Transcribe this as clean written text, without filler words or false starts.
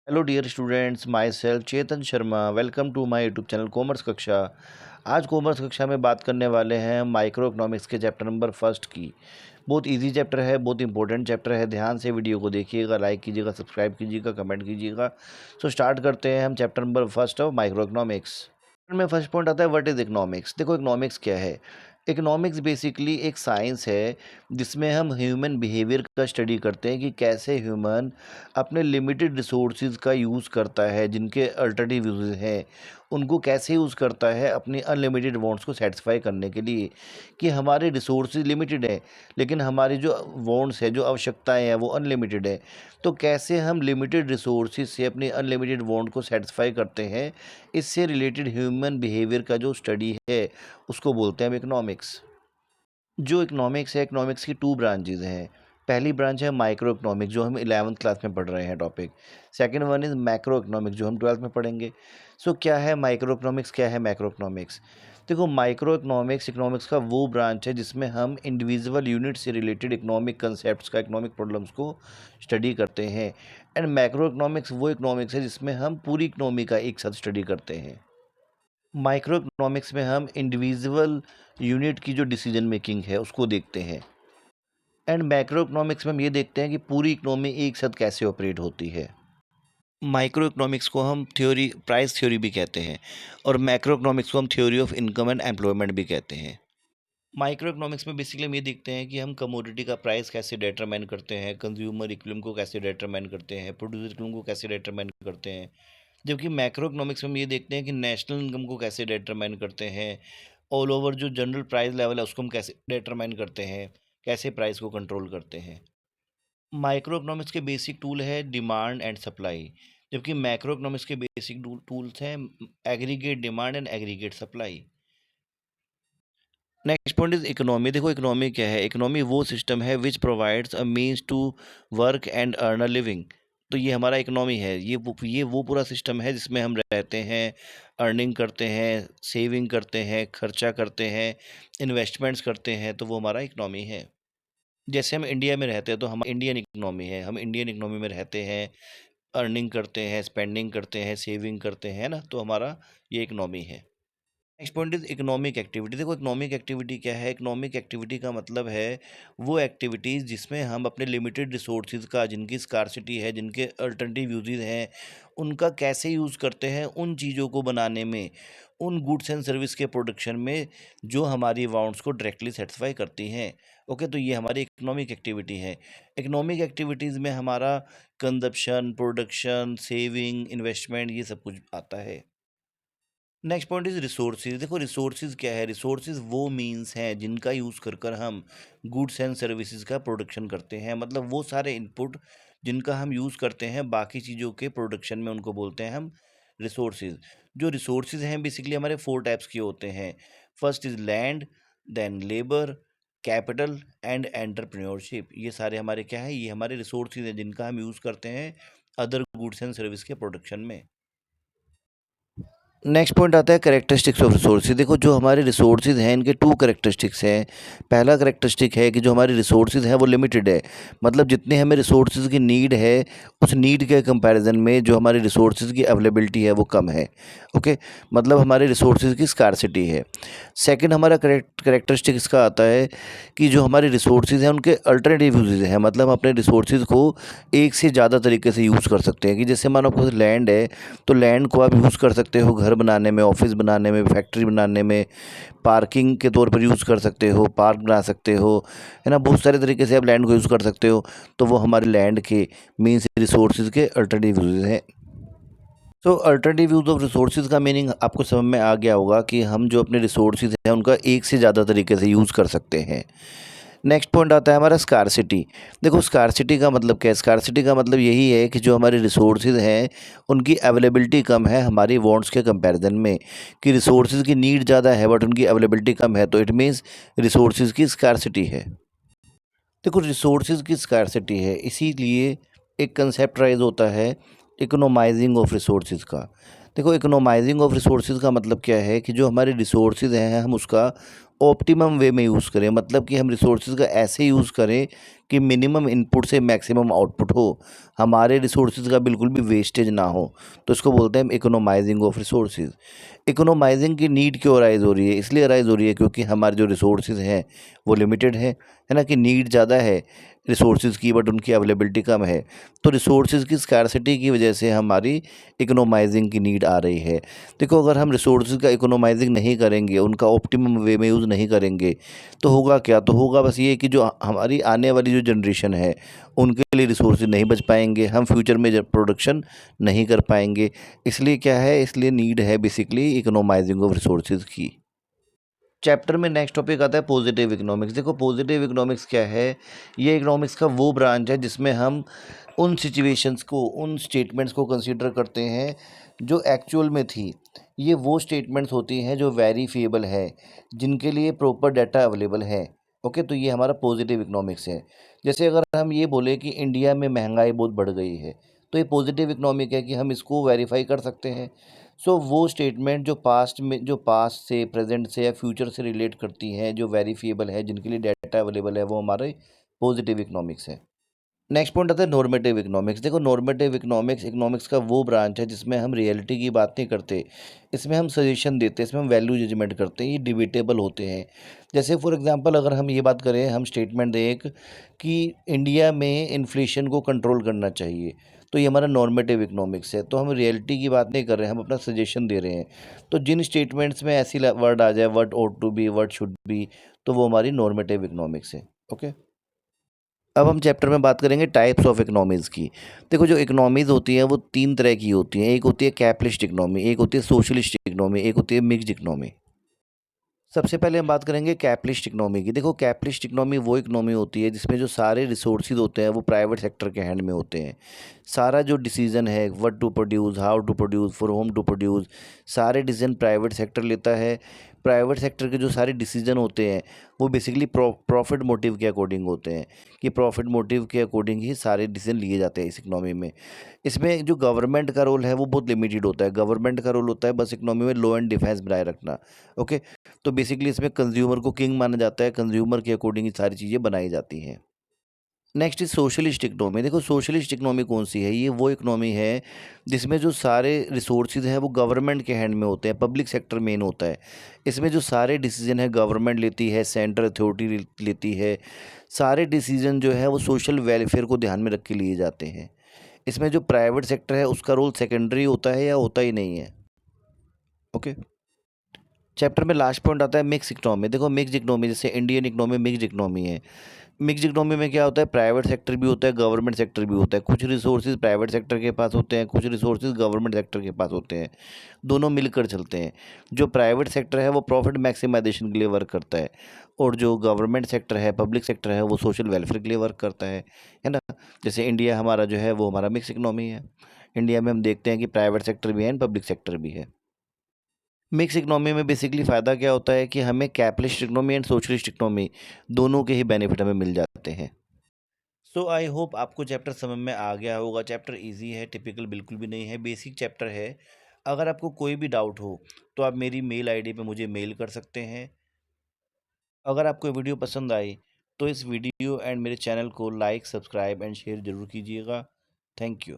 Hello dear students, my self Chetan Sharma. Welcome to my YouTube channel commerce कक्षा। आज commerce कक्षा में बात करने वाले हैं माइक्रो इकोनॉमिक्स के चैप्टर नंबर फर्स्ट की। बहुत इजी चैप्टर है, बहुत इंपॉर्टेंट चैप्टर है। ध्यान से वीडियो को देखिएगा, लाइक कीजिएगा, सब्सक्राइब कीजिएगा, कमेंट कीजिएगा। सो स्टार्ट करते हैं हम chapter number first of micro economics में। फर्स्ट पॉइंट आता है व्हाट इज़ इकोनॉमिक्स। देखो इकोनॉमिक्स क्या है। इकोनॉमिक्स बेसिकली एक साइंस है जिसमें हम ह्यूमन बिहेवियर का स्टडी करते हैं कि कैसे ह्यूमन अपने लिमिटेड रिसोर्सेज का यूज़ करता है, जिनके अल्टरनेटिव यूजेस हैं, उनको कैसे यूज़ करता है अपनी अनलिमिटेड वांट्स को सेटिस्फाई करने के लिए। कि हमारे रिसोर्सेज लिमिटेड हैं लेकिन हमारी जो वांट्स है, जो आवश्यकताएं हैं, वो अनलिमिटेड है। तो कैसे हम लिमिटेड रिसोर्सेज से अपनी अनलिमिटेड वांट को सेटिस्फाई करते हैं, इससे रिलेटेड ह्यूमन बिहेवियर का जो स्टडी है उसको बोलते हैं हम इकोनॉमिक्स। जो इकोनॉमिक्स है, इकोनॉमिक्स की टू ब्रांचेज हैं। पहली ब्रांच है माइक्रो इकोनॉमिक्स, जो हम 11th क्लास में पढ़ रहे हैं topic. Second one is macro economics, जो हम 12th में पढ़ेंगे। सो क्या है माइक्रो इकोनॉमिक्स, क्या है मैक्रो इकोनॉमिक्स। देखो माइक्रो इकोनॉमिक्स इकोनॉमिक्स का वो ब्रांच है जिसमें हम इंडिविजुअल यूनिट से रिलेटेड इकोनॉमिक कंसेप्ट का, इकोनॉमिक प्रॉब्लम्स को स्टडी करते हैं। एंड मैक्रो इकोनॉमिक्स वो इकोनॉमिक्स है जिसमें हम पूरी इकोनॉमी का एक साथ स्टडी करते हैं। माइक्रो इकोनॉमिक्स में हम इंडिविजुअल यूनिट की जो डिसीजन मेकिंग है उसको देखते हैं। एंड मैक्रो इकोनॉमिक्स में हम ये देखते हैं कि पूरी इकोनॉमी एक साथ कैसे ऑपरेट होती है। माइक्रो इकोनॉमिक्स को हम थ्योरी, प्राइस थ्योरी भी कहते हैं, और मैक्रो इकोनॉमिक्स को हम theory of income and employment भी कहते हैं। माइक्रो इकोनॉमिक्स में बेसिकली हम ये देखते हैं कि हम कमोडिटी का प्राइस कैसे डिटरमाइन करते हैं, कंज्यूमर इक्विलिब्रियम को कैसे डिटरमाइन करते हैं, प्रोड्यूसर इक्विलिब्रियम को कैसे डिटरमाइन करते हैं। जबकि मैक्रो इकोनॉमिक्स में हम ये देखते हैं कि नेशनल इनकम को कैसे डिटरमाइन करते हैं, ऑल ओवर जो जनरल प्राइस लेवल है उसको हम कैसे डिटरमाइन करते हैं, कैसे प्राइस को कंट्रोल करते हैं। माइक्रो इकोनॉमिक्स के बेसिक टूल है डिमांड एंड सप्लाई, जबकि मैक्रो इकोनॉमिक्स के बेसिक टूल्स हैं aggregate demand and aggregate supply. Next point is economy. देखो इकोनॉमी क्या है। इकोनॉमी वो सिस्टम है which provides a means to work and earn a living. तो ये हमारा इकोनॉमी है। ये वो पूरा सिस्टम है जिसमें हम रहते हैं, अर्निंग करते हैं, सेविंग करते हैं, खर्चा करते हैं, इन्वेस्टमेंट्स करते हैं। तो वो हमारा इकोनॉमी है। जैसे हम इंडिया में रहते हैं तो हम इंडियन इकोनॉमी है, हम इंडियन इकोनॉमी में रहते हैं, अर्निंग करते हैं, स्पेंडिंग करते हैं, सेविंग करते हैं ना, तो हमारा ये इकोनॉमी है। Next point is economic activity. देखो इकोनॉमिक एक्टिविटी क्या है। इकोनॉमिक एक्टिविटी का मतलब है वो एक्टिविटीज़ जिसमें हम अपने लिमिटेड रिसोर्सेज का, जिनकी स्कार्सिटी है, जिनके अल्टरनेटिव यूजेज हैं, उनका कैसे यूज़ करते हैं उन चीज़ों को बनाने में, उन गुड्स एंड सर्विस के प्रोडक्शन में जो हमारी वांट्स को डायरेक्टली सेटिस्फाई करती हैं। ओके, तो ये हमारी इकोनॉमिक एक्टिविटी है। इकोनॉमिक एक्टिविटीज़ में हमारा कंजप्शन, प्रोडक्शन, सेविंग, इन्वेस्टमेंट, ये सब कुछ आता है। Next point is resources. देखो रिसोर्सेज क्या है। रिसोर्सेज वो मीन्स हैं जिनका यूज़ कर कर हम गुड्स एंड सर्विसेज का प्रोडक्शन करते हैं। मतलब वो सारे इनपुट जिनका हम यूज़ करते हैं बाकी चीज़ों के प्रोडक्शन में, उनको बोलते हैं हम रिसोर्सेज। जो रिसोर्सेज हैं बेसिकली हमारे 4 टाइप्स के होते हैं। First is land, then labour, capital and entrepreneurship. ये सारे हमारे क्या है, ये हमारे रिसोर्सेज हैं जिनका हम यूज़ करते हैं अदर गुड्स एंड सर्विस के प्रोडक्शन में। नेक्स्ट पॉइंट आता है करेक्टरिस्टिक्स ऑफ रिसोर्सेज। देखो जो हमारे रिसोर्सेज हैं इनके 2 करेक्टरिस्टिक्स हैं। पहला करेक्टरिस्टिक है कि जो हमारे रिसोर्सेज हैं वो लिमिटेड है। मतलब जितने हमें रिसोर्सेज की नीड है, उस नीड के कंपैरिजन में जो हमारे रिसोर्सेज की अवेलेबिलिटी है वो कम है। ओके, मतलब हमारे रिसोर्सेज की स्कार्सिटी है। सेकंड हमारा करेक्टरिस्टिक इसका आता है कि जो हमारे रिसोर्सेज हैं उनके अल्टरनेटिव यूजेज हैं। मतलब हम अपने रिसोर्सेज को एक से ज़्यादा तरीके से यूज़ कर सकते हैं। कि जैसे मानो आपके पास लैंड है तो लैंड को आप यूज़ कर सकते हो घर बनाने में, ऑफिस बनाने में, फैक्ट्री बनाने में, पार्किंग के तौर पर यूज़ कर सकते हो, पार्क बना सकते हो, है ना। बहुत सारे तरीके से आप लैंड को यूज़ कर सकते हो। तो वो हमारे लैंड के मीन्स रिसोर्सेज के अल्टरनेटिव यूजेज हैं। तो अल्टरनेटिव यूज़ ऑफ रिसोर्सेज का मीनिंग आपको समझ में आ गया होगा कि हम जो अपने रिसोर्सेज हैं उनका एक से ज़्यादा तरीके से यूज़ कर सकते हैं। नेक्स्ट पॉइंट आता है हमारा स्कार्सिटी। देखो स्कार्सिटी का मतलब क्या है। स्कार्सिटी का मतलब यही है कि जो हमारे रिसोर्सेज हैं उनकी अवेलेबिलिटी कम है हमारी वांट्स के कंपैरिजन में। कि रिसोर्सेज की नीड ज़्यादा है बट उनकी अवेलेबिलिटी कम है, तो इट मीन्स रिसोर्सेज की स्कार्सिटी है। देखो रिसोर्सेज की स्कार्सिटी है, इसीलिए एक कंसेप्ट राइज होता है इकोनोमाइजिंग ऑफ रिसोर्सेज का। देखो, इकोनोमाइजिंग ऑफ रिसोर्सेज का मतलब क्या है कि जो हमारे रिसोर्सेज हैं हम उसका ऑप्टिमम वे में यूज़ करें, मतलब कि हम रिसोर्सेज का ऐसे यूज़ करें कि मिनिमम इनपुट से मैक्सिमम आउटपुट हो, हमारे रिसोर्सेज का बिल्कुल भी वेस्टेज ना हो। तो इसको बोलते हैं हम इकोनोमाइजिंग ऑफ रिसोर्सेज। इकोनोमाइजिंग की नीड क्यों अराइज हो रही है? इसलिए अराइज हो रही है क्योंकि हमारे जो रिसोर्सेज हैं वो लिमिटेड है ना, कि नीड ज़्यादा है रिसोर्सेज की बट उनकी अवेलेबिलिटी कम है। तो रिसोर्सेज की स्कार्सिटी की वजह से हमारी इकोनोमाइजिंग की नीड आ रही है। देखो, अगर हम रिसोर्सेज का इकोनोमाइजिंग नहीं करेंगे, उनका ऑप्टिमम वे में यूज़ नहीं करेंगे, तो होगा क्या? तो होगा बस ये कि जो हमारी आने वाली जो जनरेशन है उनके लिए रिसोर्सेज नहीं बच पाएंगे, हम फ्यूचर में प्रोडक्शन नहीं कर पाएंगे। इसलिए क्या है, इसलिए नीड है बेसिकली इकोनोमाइजिंग ऑफ रिसोर्सेज की। चैप्टर में नेक्स्ट टॉपिक आता है पॉजिटिव इकोनॉमिक्स। देखो, पॉजिटिव इकोनॉमिक्स क्या है? ये इकोनॉमिक्स का वो ब्रांच है जिसमें हम उन सिचुएशंस को, उन स्टेटमेंट्स को कंसीडर करते हैं जो एक्चुअल में थी। ये वो स्टेटमेंट्स होती हैं जो वेरीफिएबल है, जिनके लिए प्रॉपर डाटा अवेलेबल है। ओके, तो ये हमारा पॉजिटिव इकोनॉमिक्स है। जैसे अगर हम ये बोले कि इंडिया में महंगाई बहुत बढ़ गई है, तो ये पॉजिटिव इकोनॉमिक है कि हम इसको वेरीफाई कर सकते हैं। सो वो स्टेटमेंट जो पास्ट से, प्रेजेंट से या फ्यूचर से रिलेट करती हैं, जो वेरीफिएबल है, जिनके लिए डाटा अवेलेबल है, वो हमारे पॉजिटिव इकोनॉमिक्स है। नेक्स्ट पॉइंट आता है नॉर्मेटिव इकोनॉमिक्स। देखो, नॉर्मेटिव इकोनॉमिक्स इकोनॉमिक्स का वो ब्रांच है जिसमें हम रियलिटी की बात नहीं करते, इसमें हम सजेशन देते हैं, इसमें हम वैल्यू जजमेंट करते हैं, ये डिबेटेबल होते हैं। जैसे फॉर एग्जांपल अगर हम ये बात करें, हम स्टेटमेंट दें एक कि इंडिया में इन्फ्लेशन को कंट्रोल करना चाहिए, तो ये हमारा नॉर्मेटिव इकोनॉमिक्स है। तो हम रियलिटी की बात नहीं कर रहे हैं, हम अपना सजेशन दे रहे हैं। तो जिन स्टेटमेंट्स में ऐसी वर्ड आ जाए, word ought to be, word should be, तो वो हमारी नॉर्मेटिव इकोनॉमिक्स है। ओके, अब हम चैप्टर में बात करेंगे टाइप्स ऑफ इकोनॉमीज़ की। देखो, जो इकोनॉमीज़ होती हैं वो तीन तरह की होती हैं। एक होती है कैपिटलिस्ट इकोनॉमी, एक होती है सोशलिस्ट इकोनॉमी, एक होती है मिक्स्ड इकोनॉमी। सबसे पहले हम बात करेंगे कैपिटलिस्ट इकोनॉमी की। देखो, कैपिटलिस्ट इकोनॉमी वो इकोनॉमी होती है जिसमें जो सारे रिसोर्सेज होते हैं वो प्राइवेट सेक्टर के हैंड में होते हैं। सारा जो डिसीजन है, what to produce, how to produce, for whom to produce, सारे डिसीजन प्राइवेट सेक्टर लेता है। प्राइवेट सेक्टर के जो सारे डिसीजन होते हैं वो बेसिकली प्रॉफिट मोटिव के अकॉर्डिंग होते हैं, कि प्रॉफिट मोटिव के अकॉर्डिंग ही सारे डिसीजन लिए जाते हैं इस इकोनॉमी में। इसमें जो गवर्नमेंट का रोल है वो बहुत लिमिटेड होता है। गवर्नमेंट का रोल होता है बस इकोनॉमी में लॉ एंड डिफेंस बनाए रखना। ओके, तो बेसिकली इसमें कंज्यूमर को किंग माना जाता है, कंज्यूमर के अकॉर्डिंग ही सारी चीज़ें बनाई जाती हैं। Next is socialist economy. देखो, सोशलिस्ट इकोनॉमी कौन सी है? ये वो इकोनॉमी है जिसमें जो सारे रिसोर्सेज हैं वो गवर्नमेंट के हैंड में होते हैं, पब्लिक सेक्टर मेन होता है। इसमें जो सारे डिसीजन है गवर्नमेंट लेती है, सेंट्रल अथॉरिटी लेती है। सारे डिसीजन जो है वो सोशल वेलफेयर को ध्यान में रख के लिए जाते हैं। इसमें जो प्राइवेट सेक्टर है उसका रोल सेकेंडरी होता है या होता ही नहीं है। ओके, चैप्टर में लास्ट पॉइंट आता है मिक्स इकोनॉमी। देखो, मिक्स इकोनॉमी जैसे इंडियन इकोनॉमी मिक्स इकोनॉमी है। मिक्स इकोनॉमी में क्या होता है? प्राइवेट सेक्टर भी होता है, गवर्नमेंट सेक्टर भी होता है। कुछ रिसोर्सेज प्राइवेट सेक्टर के पास होते हैं, कुछ रिसोर्सेज गवर्नमेंट सेक्टर के पास होते हैं। दोनों मिलकर चलते हैं। जो प्राइवेट सेक्टर है वो प्रॉफिट मैक्सिमाइजेशन के लिए वर्क करता है, और जो गवर्नमेंट सेक्टर है, पब्लिक सेक्टर है, वो सोशल वेलफेयर के लिए वर्क करता है ना। जैसे इंडिया हमारा जो है वो हमारा मिक्स इकोनॉमी है। इंडिया में हम देखते हैं कि प्राइवेट सेक्टर भी है एंड पब्लिक सेक्टर भी है। मिक्स इकोनॉमी में बेसिकली फ़ायदा क्या होता है कि हमें capitalist economy and socialist economy दोनों के ही बेनिफिट हमें मिल जाते हैं। सो आई होप आपको चैप्टर समझ में आ गया होगा। चैप्टर इजी है, टिपिकल बिल्कुल भी नहीं है, बेसिक चैप्टर है। अगर आपको कोई भी डाउट हो तो आप मेरी मेल आईडी पे मुझे मेल कर सकते हैं। अगर आपको वीडियो पसंद आई तो इस वीडियो एंड मेरे चैनल को लाइक, सब्सक्राइब एंड शेयर ज़रूर कीजिएगा। Thank you.